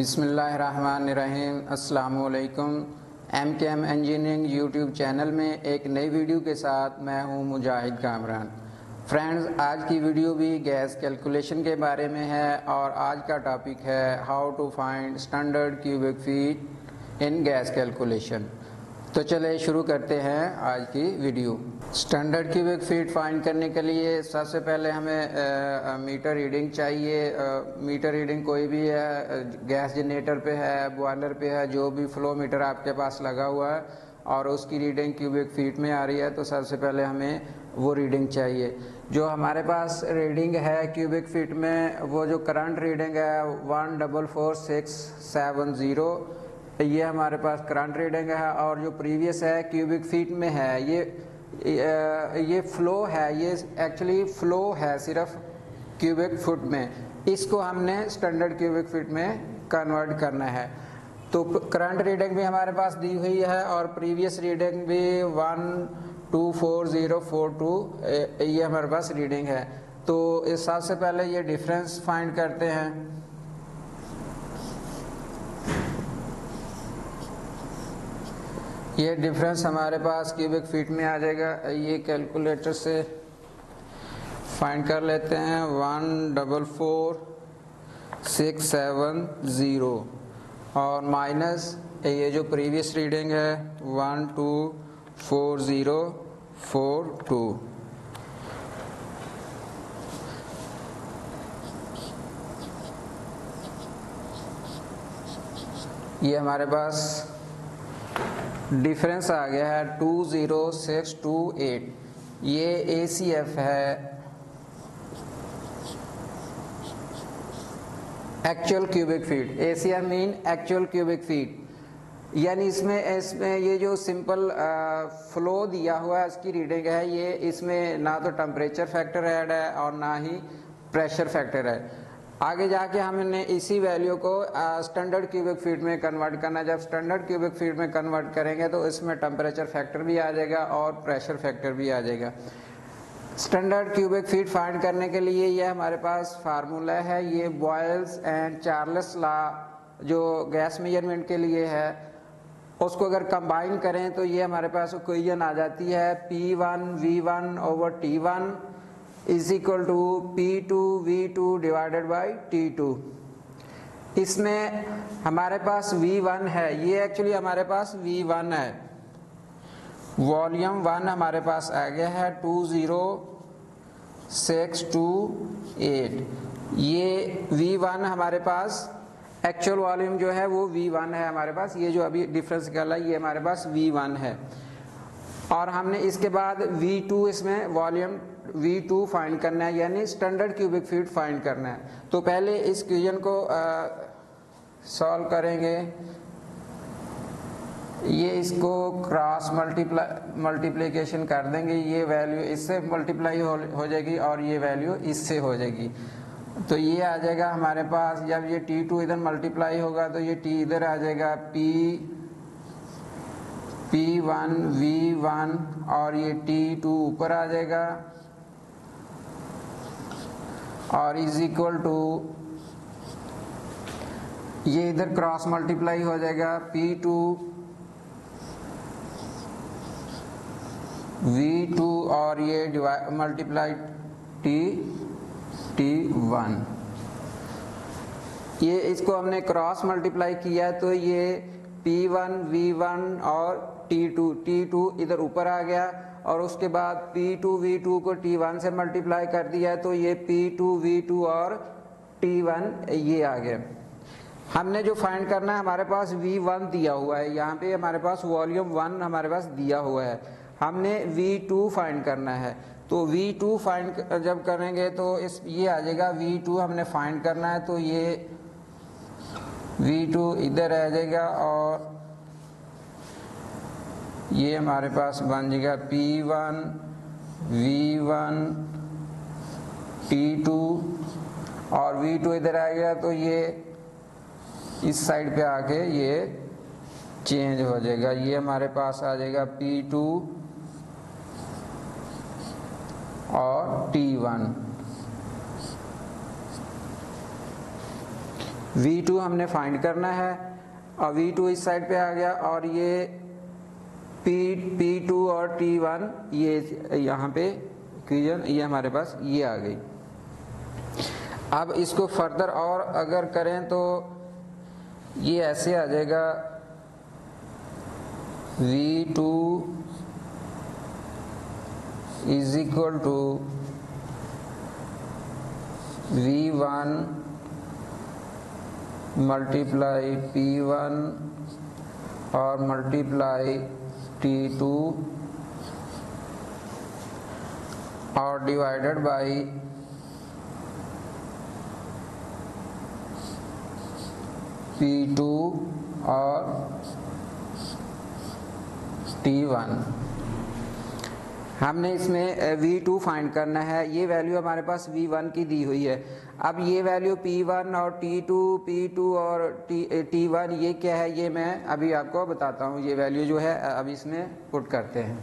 बिस्मिल्लाहिर्रहमानिर्रहीम। अस्सलामुअलैकुम। MKM engineering YouTube channel में एक नई वीडियो के साथ मैं हूं मुजाहिद कामरान। फ्रेंड्स, आज की वीडियो भी गैस कैलकुलेशन के बारे में है और आज का टॉपिक है how to find standard cubic feet in gas calculation. तो चले शुरू करते हैं आज की video. Standard cubic feet find करने के लिए सबसे पहले हमें मीटर रीडिंग चाहिए। मीटर रीडिंग कोई भी है, गैस जनरेटर पे है, बॉयलर पे है, जो भी फ्लो मीटर आपके पास लगा हुआ है और उसकी रीडिंग क्यूबिक फीट में आ रही है तो सबसे पहले हमें वो रीडिंग चाहिए। जो हमारे पास रीडिंग है क्यूबिक फीट में, वो जो करंट रीडिंग है 144670, ये हमारे पास करंट रीडिंग है। और जो प्रीवियस है क्यूबिक फीट में है, ये फ्लो है, ये एक्चुअली फ्लो है सिर्फ क्यूबिक फुट में। इसको हमने स्टैंडर्ड क्यूबिक फीट में कन्वर्ट करना है। तो करंट रीडिंग भी हमारे पास दी हुई है और प्रीवियस रीडिंग भी 124042 ये हमारे पास रीडिंग है। तो इस सबसे पहले ये डिफरेंस फाइंड करते हैं। ये डिफरेंस हमारे पास क्यूबिक फीट में आ जाएगा। ये कैलकुलेटर से फाइंड कर लेते हैं। 144670 और माइनस ये जो प्रीवियस रीडिंग है 124042। ये हमारे पास डिफरेंस आ गया है 20628। ये ACF है, actual cubic feet. ACF mean actual cubic feet, यानी इसमें ये जो सिंपल फ्लो दिया हुआ है उसकी रीडिंग है। ये इसमें ना तो टेम्परेचर फैक्टर ऐड है और ना ही प्रेशर फैक्टर है। आगे जाके हमने इसी वैल्यू को स्टैंडर्ड क्यूबिक फीट में कन्वर्ट करना। जब स्टैंडर्ड क्यूबिक फीट में कन्वर्ट करेंगे तो इसमें टेम्परेचर फैक्टर भी आ जाएगा और प्रेशर फैक्टर भी आ जाएगा। स्टैंडर्ड क्यूबिक फीट फाइंड करने के लिए ये हमारे पास फार्मूला है। ये बॉयल्स एंड चार्ल्स लॉ जो गैस मेजरमेंट के लिए है, उसको अगर कंबाइन करें तो ये हमारे पास इक्वेशन आ जाती है P1V1/T1 is equal to P2V2 divided by T2। इसमें हमारे पास V1 है, ये एक्चुअली हमारे पास V1 है। वॉल्यूम 1 हमारे पास आ गया है 20628। ये V1 हमारे पास एक्चुअल वॉल्यूम जो है वो V1 है हमारे पास। ये जो अभी डिफरेंस निकला ये हमारे पास V1 है। और हमने इसके बाद V2, इसमें वॉल्यूम V2 फाइंड करना है, यानी स्टैंडर्ड क्यूबिक फीट फाइंड करना है। तो पहले इस इक्वेशन को सॉल्व करेंगे। ये इसको क्रॉस मल्टीप्लिकेशन कर देंगे। ये वैल्यू इससे मल्टीप्लाई हो जाएगी और ये वैल्यू इससे हो जाएगी। तो ये आ जाएगा हमारे पास। जब ये T2 इधर मल्टीप्लाई होगा तो ये T इधर आ जाएगा, P1V1 और ये T2 ऊपर आ जाएगा और इज इक्वल टू ये इधर क्रॉस मल्टीप्लाई हो जाएगा P2V2 और ये मल्टीप्लाई T1। ये इसको हमने क्रॉस मल्टीप्लाई किया तो ये P1V1 और T2 इधर ऊपर आ गया और उसके बाद P2V2 को T1 से मल्टीप्लाई कर दिया तो ये P2V2 और T1 ये आ गया। हमने जो फाइंड करना है, हमारे पास V1 दिया हुआ है, यहाँ पे हमारे पास वॉल्यूम 1 हमारे पास दिया हुआ है। हमने V2 फाइंड करना है। तो V2 फाइंड जब करेंगे तो ये आ जाएगा V2 हमने फाइंड करना है। तो ये V2 इधर आ जाएगा और ये हमारे पास बन जाएगा P1V1 T2 और V2 इधर आ गया तो ये इस साइड पे आके ये चेंज हो जाएगा। ये हमारे पास आ जाएगा P2 और T1। V2 हमने फाइंड करना है और V2 इस साइड पे आ गया और ये P2 और T1 ये यहाँ पे इक्वेशन ये हमारे पास ये आ गई। अब इसको फर्दर और अगर करें तो ये ऐसे आ जाएगा V2 is equal to V1 multiply P1 और मल्टीप्लाई T2 और डिवाइडेड बाई P2 और T1। हमने इसमें V2 फाइंड करना है। ये वैल्यू हमारे पास V1 की दी हुई है। अब ये वैल्यू P1 और P2 और T1 ये क्या है, ये मैं अभी आपको बताता हूँ। ये वैल्यू जो है अब इसमें पुट करते हैं।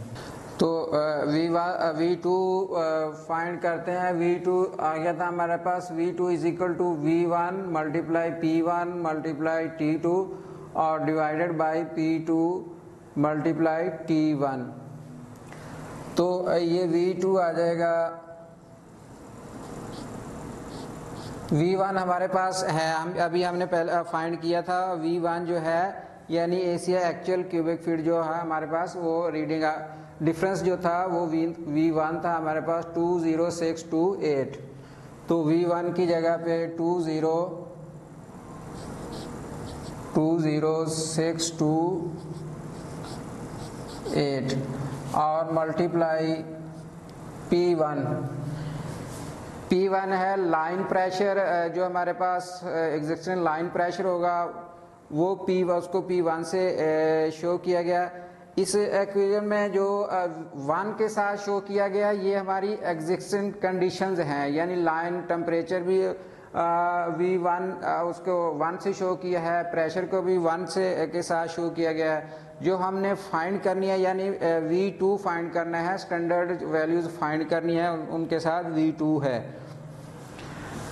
तो V2 फाइंड करते हैं। V2 आ गया था हमारे पास V2 is equal to V1 multiply P1 multiply T2 और divided by P2 multiply T1। तो ये V2 आ जाएगा। V1 हमारे पास है, हम अभी हमने पहले फाइंड किया था। V1 जो है यानी एशिया एक्चुअल क्यूबिक फीट जो है हमारे पास वो रीडिंग डिफरेंस जो था वो V1 था हमारे पास 20628। तो V1 की जगह पे 20628 और मल्टीप्लाई P1 है लाइन प्रेशर जो हमारे पास एग्जिस्टिंग लाइन प्रेशर होगा वो उसको P1 से शो किया गया। इस इक्वेशन में जो 1 के साथ शो किया गया ये हमारी एग्जिस्टिंग कंडीशंस हैं, यानी लाइन टेम्परेचर भी V1 उसको 1 से शो किया है, प्रेशर को भी 1 से के साथ शो किया गया है। जो हमने फाइंड करनी है यानी V2 फाइंड करना है, स्टैंडर्ड वैल्यूज फाइंड करनी है, उनके साथ V2 है।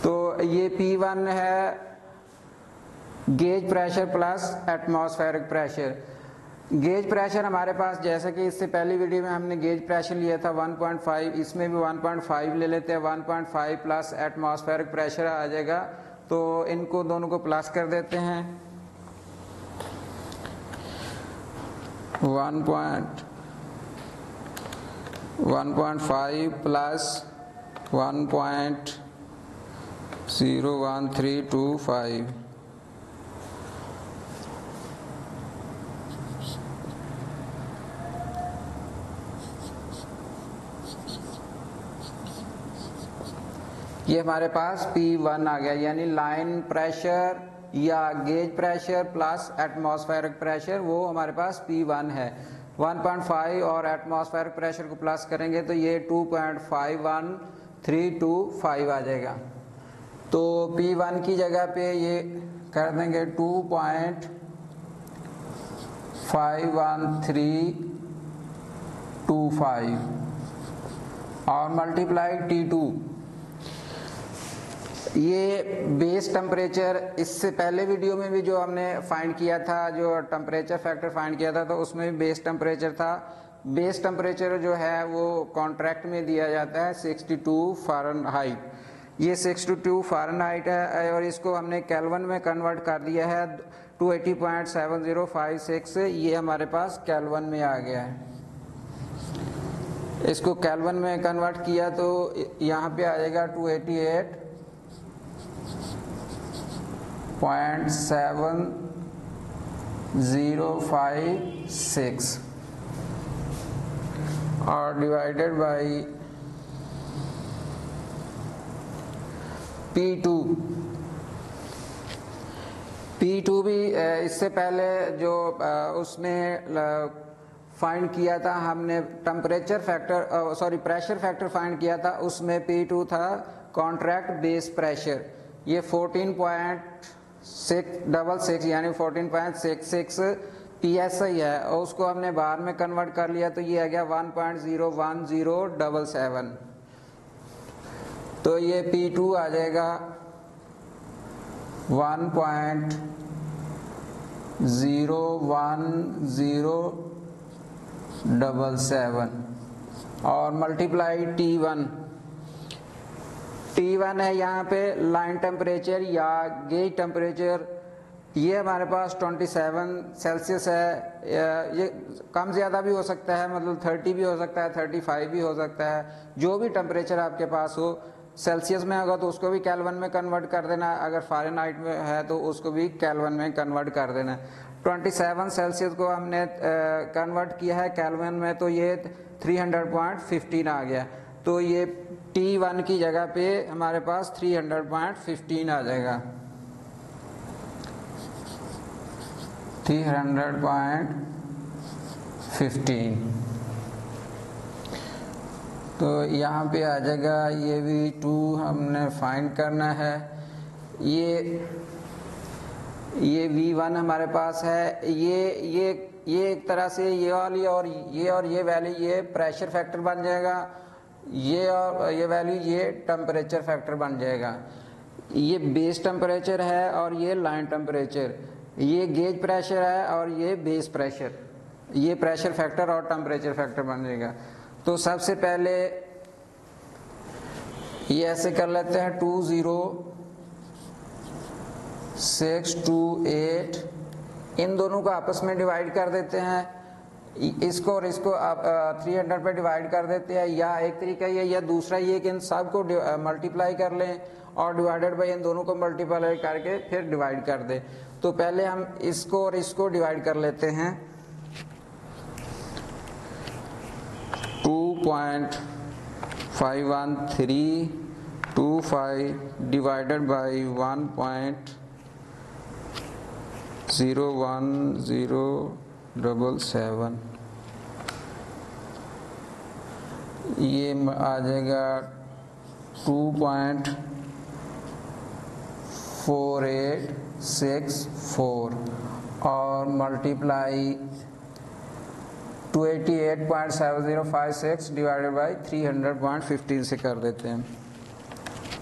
तो ये P1 है gauge pressure plus atmospheric pressure. Gauge pressure हमारे पास जैसे कि इससे पहली वीडियो में हमने गेज प्रेशर लिया था 1.5, इसमें भी 1.5 ले लेते हैं। 1.5 प्लस एटमॉस्फेरिक प्रेशर आ जाएगा। तो इनको दोनों को प्लस कर देते हैं। 1.5 प्लस 1.01325 ये हमारे पास P1 आ गया, यानी लाइन प्रेशर या gauge pressure plus atmospheric pressure वो हमारे पास P1 है। 1.5 और एटमॉस्फेरिक प्रेशर को प्लस करेंगे तो ये 2.51325 आ जाएगा। तो P1 की जगह पे ये कर देंगे 2.51325 और मल्टीप्लाई T2। ये बेस टेम्परेचर इससे पहले वीडियो में भी जो हमने फाइंड किया था, जो टेम्परेचर फैक्टर फाइंड किया था, तो उसमें भी बेस टेम्परेचर था। बेस टेम्परेचर जो है वो कॉन्ट्रैक्ट में दिया जाता है 62 फ़ारेनहाइट। ये 62 फ़ारेनहाइट है और इसको हमने केल्विन में कन्वर्ट कर दिया है 280.7056। ये हमारे पास केल्विन में आ गया है। इसको केल्विन में कन्वर्ट किया तो यहाँ पे आ जाएगा 288.7056 और डिवाइडेड बाई P2 भी इससे पहले जो उसमें फाइंड किया था हमने temperature factor pressure factor find किया था, उसमें P2 था कॉन्ट्रैक्ट बेस प्रेशर। ये 14.666 यानी 14.66 PSI है और उसको हमने बार में कन्वर्ट कर लिया तो ये आ गया 1.01077। तो ये P2 आ जाएगा 1.01077 और मल्टीप्लाई T1 है यहाँ पे लाइन टेम्परेचर या गेज टेम्परेचर। ये हमारे पास 27 सेल्सियस है। ये कम ज़्यादा भी हो सकता है, मतलब 30 भी हो सकता है, 35 भी हो सकता है। जो भी टेम्परेचर आपके पास हो, सेल्सियस में होगा तो उसको भी केल्विन में कन्वर्ट कर देना, अगर फ़ारेनहाइट में है तो उसको भी केल्विन में कन्वर्ट कर देना। 27 सेल्सियस को हमने कन्वर्ट किया है केल्विन में, तो ये 300.15 आ गया। तो ये T1 की जगह पे हमारे पास 300.15 आ जाएगा। 300.15 तो यहाँ पे आ जाएगा। ये V2 हमने फाइंड करना है। ये V1 हमारे पास है। ये एक तरह से ये वाली और ये वैल्यू ये प्रेशर फैक्टर बन जाएगा। ये और ये वैल्यू ये टेम्परेचर फैक्टर बन जाएगा। ये बेस टेम्परेचर है और ये लाइन टेम्परेचर। ये गेज प्रेशर है और ये बेस प्रेशर। ये प्रेशर फैक्टर और टेम्परेचर फैक्टर बन जाएगा। तो सबसे पहले ये ऐसे कर लेते हैं 20628, इन दोनों को आपस में डिवाइड कर देते हैं। इसको और इसको आप 300 पे डिवाइड कर देते हैं, या एक तरीका ये, या दूसरा ये कि इन सब को मल्टीप्लाई कर लें और डिवाइडेड बाई इन दोनों को मल्टीप्लाई करके फिर डिवाइड कर दें। तो पहले हम इसको और इसको डिवाइड कर लेते हैं। 2.51325 डिवाइडेड बाई 1.01077, ये आ जाएगा 2.4864 और मल्टीप्लाई 288.7056 डिवाइडेड बाई 300.15 से कर देते हैं।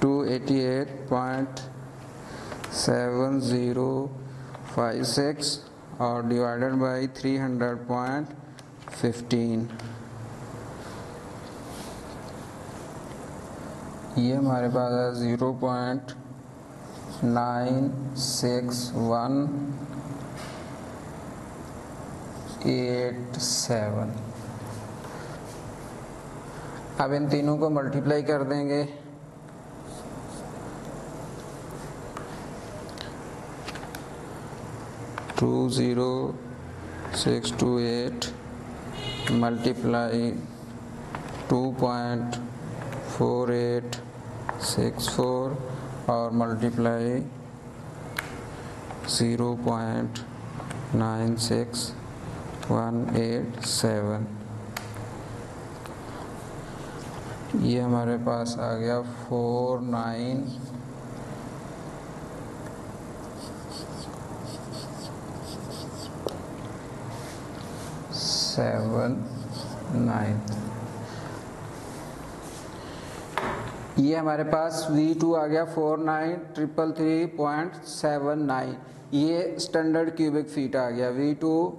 288.7056 और डिवाइडेड बाई 300.15, ये हमारे पास है 0.96187। अब इन तीनों को मल्टीप्लाई कर देंगे। टू 0.628 मल्टीप्लाई 2.4864 और मल्टीप्लाई 0.96187, ये हमारे पास आ गया 4979। ये हमारे पास V2 आ गया 49333.79। ये स्टैंडर्ड क्यूबिक फीट आ गया। V2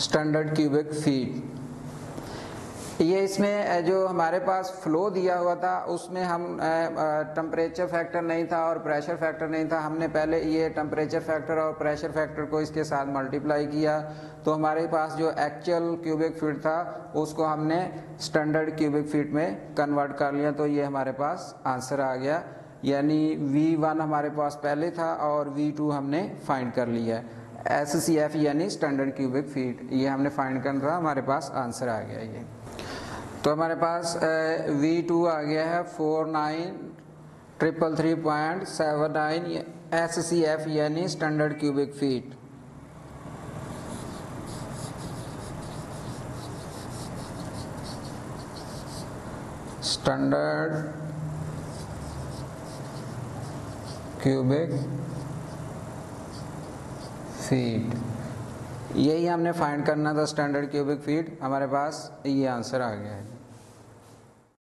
standard cubic feet. ये इसमें जो हमारे पास फ्लो दिया हुआ था उसमें हम टेम्परेचर फैक्टर नहीं था और प्रेशर फैक्टर नहीं था। हमने पहले ये टेम्परेचर फैक्टर और प्रेशर फैक्टर को इसके साथ मल्टीप्लाई किया, तो हमारे पास जो एक्चुअल क्यूबिक फीट था उसको हमने स्टैंडर्ड क्यूबिक फीट में कन्वर्ट कर लिया। तो ये हमारे पास आंसर आ गया, यानी V1 हमारे पास पहले था और V2 हमने फाइंड कर लिया। SCF यानी स्टैंडर्ड क्यूबिक फीट, ये हमने फाइंड करना था, हमारे पास आंसर आ गया ये। तो हमारे पास V2 आ गया है 49333.79 SCF यानी standard cubic feet. Standard cubic feet, यही हमने फाइंड करना था, स्टैंडर्ड क्यूबिक फीट। हमारे पास ये आंसर आ गया है।